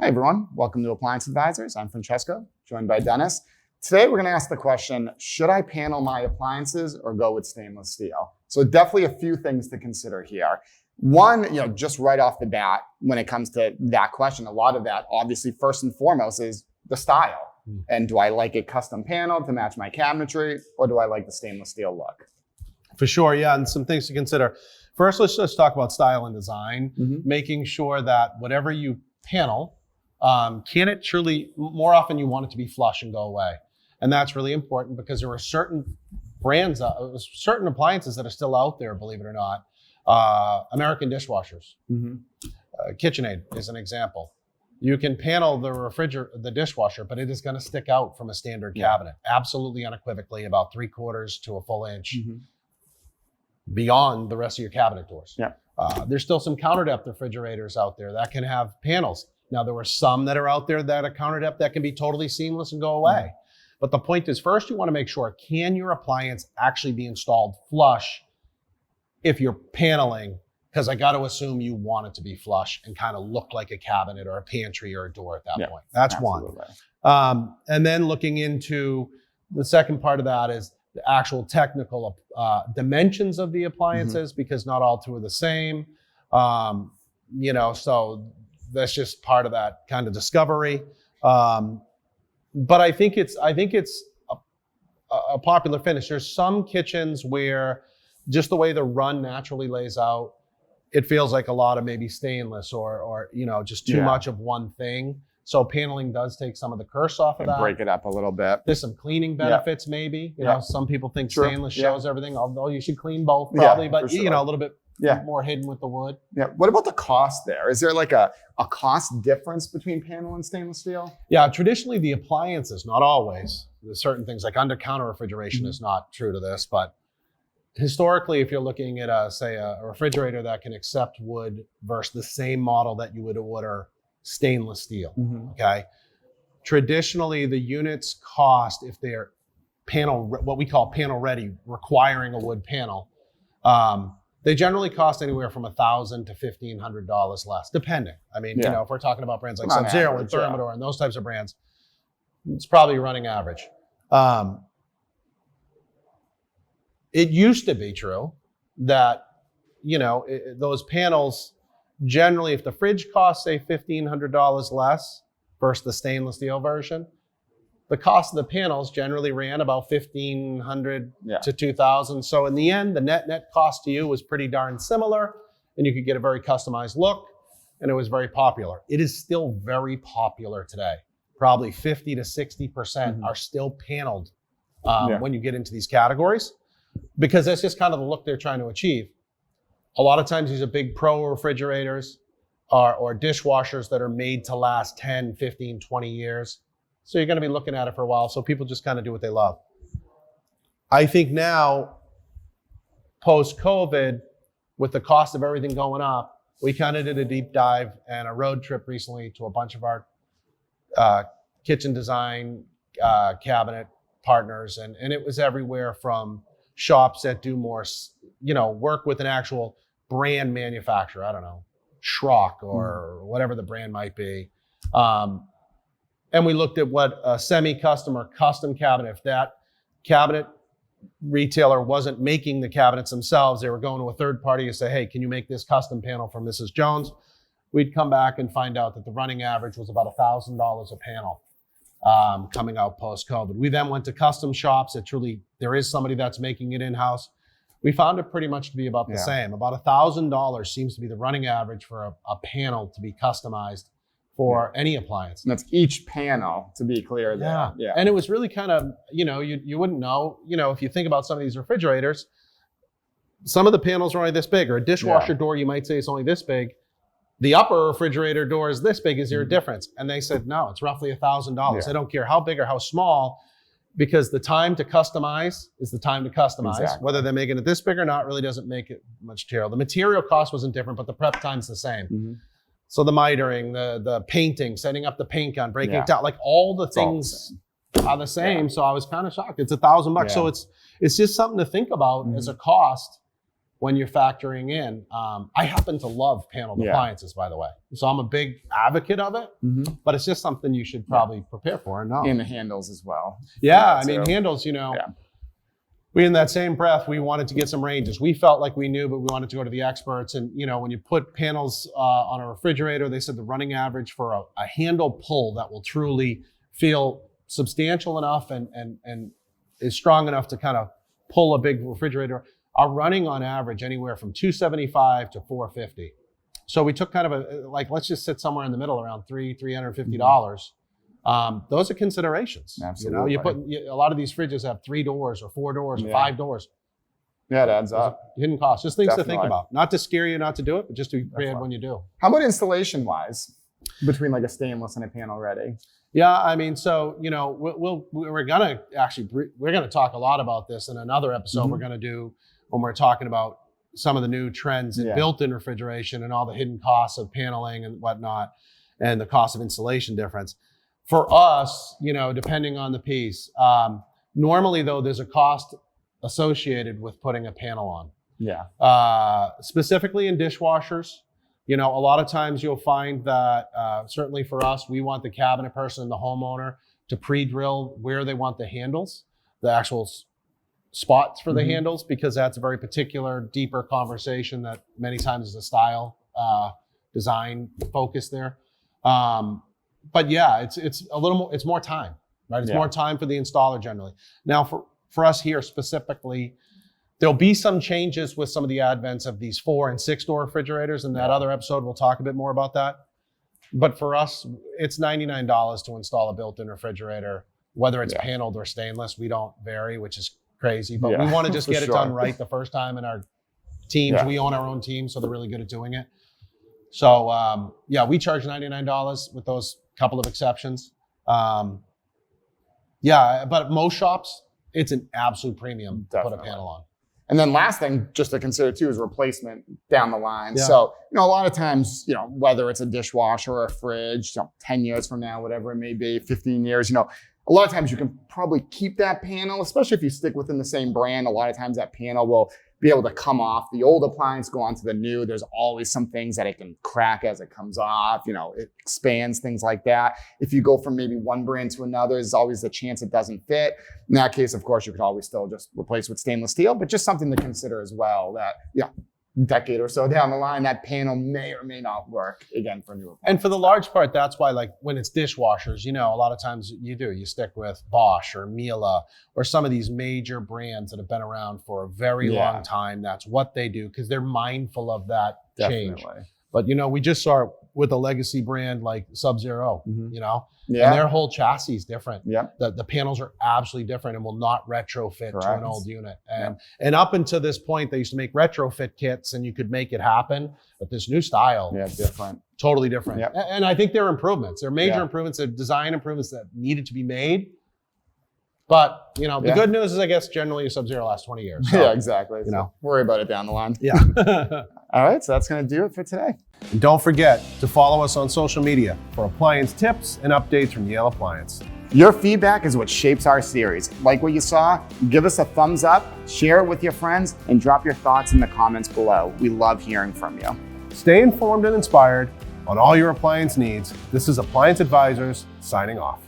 Hi everyone, welcome to Appliance Advisors. I'm Francesco, joined by Dennis. Today we're going to ask the question, should I panel my appliances or go with stainless steel? So definitely a few things to consider here. One, just right off the bat, when it comes to that question, a lot of that obviously first and foremost is the style. And do I like it custom paneled to match my cabinetry, or do I like the stainless steel look? For sure, yeah, and some things to consider. First, let's just talk about style and design, making sure that whatever you panel, can it truly, more often you want it to be flush and go away. And that's really important because there are certain brands, certain appliances that are still out there, believe it or not. American dishwashers. KitchenAid is an example. You can panel the dishwasher, but it is going to stick out from a standard cabinet, absolutely unequivocally, about 3/4 to a full inch beyond the rest of your cabinet doors. There's still some counter depth refrigerators out there that can have panels. Now, there are some that are out there that are counter depth that can be totally seamless and go away. But the point is, first, you want to make sure, can your appliance actually be installed flush if you're paneling? Because I got to assume you want it to be flush and kind of look like a cabinet or a pantry or a door at that point. That's absolutely one. And then looking into the second part of that is the actual technical dimensions of the appliances, because not all two are the same. So that's just part of that kind of discovery. But I think it's a popular finish. There's some kitchens where just the way the run naturally lays out, it feels like a lot of maybe stainless or just too much of one thing. So paneling does take some of the curse off of that. Break it up a little bit. There's some cleaning benefits maybe. You know, some people think stainless shows everything, although you should clean both probably, but a little bit more hidden with the wood. What about the cost there? Is there like a cost difference between panel and stainless steel? Yeah, traditionally the appliances, not always. There's certain things like under-counter refrigeration is not true to this, but historically, if you're looking at say a refrigerator that can accept wood versus the same model that you would order stainless steel, okay? Traditionally, the units cost, if they're what we call panel ready, requiring a wood panel, they generally cost anywhere from $1,000 to $1,500 less, depending. I mean, if we're talking about brands like Sub-Zero and Thermador and those types of brands, it's probably running average. It used to be true that, those panels, generally, if the fridge costs, say, $1,500 less versus the stainless steel version, the cost of the panels generally ran about $1,500 to $2,000. So in the end, the net cost to you was pretty darn similar, and you could get a very customized look, and it was very popular. It is still very popular today. Probably 50 to 60% are still paneled when you get into these categories, because that's just kind of the look they're trying to achieve. A lot of times these are big pro refrigerators or dishwashers that are made to last 10, 15, 20 years. So you're going to be looking at it for a while. So people just kind of do what they love. I think now, post-COVID, with the cost of everything going up, we kind of did a deep dive and a road trip recently to a bunch of our kitchen design cabinet partners. And it was everywhere from shops that do more, work with an actual brand manufacturer. I don't know, Schrock or whatever the brand might be. And we looked at what a semi-custom or custom cabinet, if that cabinet retailer wasn't making the cabinets themselves, they were going to a third party and say, hey, can you make this custom panel for Mrs. Jones? We'd come back and find out that the running average was about $1,000 a panel coming out post-COVID. We then went to custom shops that there is somebody that's making it in-house. We found it pretty much to be about the same. About $1,000 seems to be the running average for a panel to be customized for any appliance. And that's each panel, to be clear there. And it was really kind of, you wouldn't know, if you think about some of these refrigerators, some of the panels are only this big, or a dishwasher door, you might say it's only this big. The upper refrigerator door is this big. Is there a difference? And they said, no, it's roughly $1,000. They don't care how big or how small, because the time to customize is the time to customize. Whether they're making it this big or not really doesn't make it much material. The material cost wasn't different, but the prep time's the same. So the mitering, the painting, setting up the paint gun, breaking it down, like all the things are the same. So I was kind of shocked. It's $1,000 bucks. So it's just something to think about as a cost when you're factoring in. I happen to love paneled appliances, by the way. So I'm a big advocate of it, but it's just something you should probably prepare for and know. And the handles as well. Yeah, I mean, handles, we, in that same breath, we wanted to get some ranges. We felt like we knew, but we wanted to go to the experts. And, when you put panels on a refrigerator, they said the running average for a handle pull that will truly feel substantial enough and is strong enough to kind of pull a big refrigerator are running on average anywhere from $275 to $450. So we took kind of let's just sit somewhere in the middle around $350. Those are considerations. Absolutely. You put a lot of these fridges have 3 doors or 4 doors or 5 doors. Yeah, it adds up. Hidden costs, just things to think about. Not to scare you not to do it, but just to be prepared when you do. How about installation wise between like a stainless and a panel ready? Yeah, I mean, so we're gonna talk a lot about this in another episode we're gonna do when we're talking about some of the new trends in built-in refrigeration and all the hidden costs of paneling and whatnot, and the cost of installation difference. For us, depending on the piece, normally though, there's a cost associated with putting a panel on. Yeah. Specifically in dishwashers, a lot of times you'll find that, certainly for us, we want the cabinet person, the homeowner, to pre-drill where they want the handles, the actual spots for the handles, because that's a very particular, deeper conversation that many times is a style, design focus there. But yeah, it's a little more, it's more time, right? It's more time for the installer generally. Now for us here specifically, there'll be some changes with some of the advents of these 4 and 6 door refrigerators. In that other episode, we'll talk a bit more about that. But for us, it's $99 to install a built-in refrigerator, whether it's paneled or stainless. We don't vary, which is crazy, but we want to just get it done right the first time. In our teams, we own our own team, so they're really good at doing it. So we charge $99 with those couple of exceptions. But most shops, it's an absolute premium to put a panel on. And then last thing just to consider too is replacement down the line. So, a lot of times, whether it's a dishwasher or a fridge, 10 years from now, whatever it may be, 15 years, a lot of times you can probably keep that panel, especially if you stick within the same brand. A lot of times that panel will be able to come off the old appliance, go onto the new. There's always some things that it can crack as it comes off, it expands, things like that. If you go from maybe one brand to another, there's always a chance it doesn't fit. In that case, of course, you could always still just replace with stainless steel, but just something to consider as well that, decade or so down the line, that panel may or may not work again for new appliances. And for the large part, that's why, like when it's dishwashers, a lot of times you stick with Bosch or Miele or some of these major brands that have been around for a very long time. That's what they do because they're mindful of that change. But we just saw it with a legacy brand like Sub-Zero, and their whole chassis is different. The panels are absolutely different and will not retrofit to an old unit. And up until this point, they used to make retrofit kits and you could make it happen. But this new style, different, totally different. And I think they're improvements. They're major improvements. They're design improvements that needed to be made. But, the good news is, I guess, generally a Sub-Zero lasts 20 years. So, exactly. Worry about it down the line. All right, so that's going to do it for today. And don't forget to follow us on social media for appliance tips and updates from Yale Appliance. Your feedback is what shapes our series. Like what you saw? Give us a thumbs up, share it with your friends, and drop your thoughts in the comments below. We love hearing from you. Stay informed and inspired on all your appliance needs. This is Appliance Advisors signing off.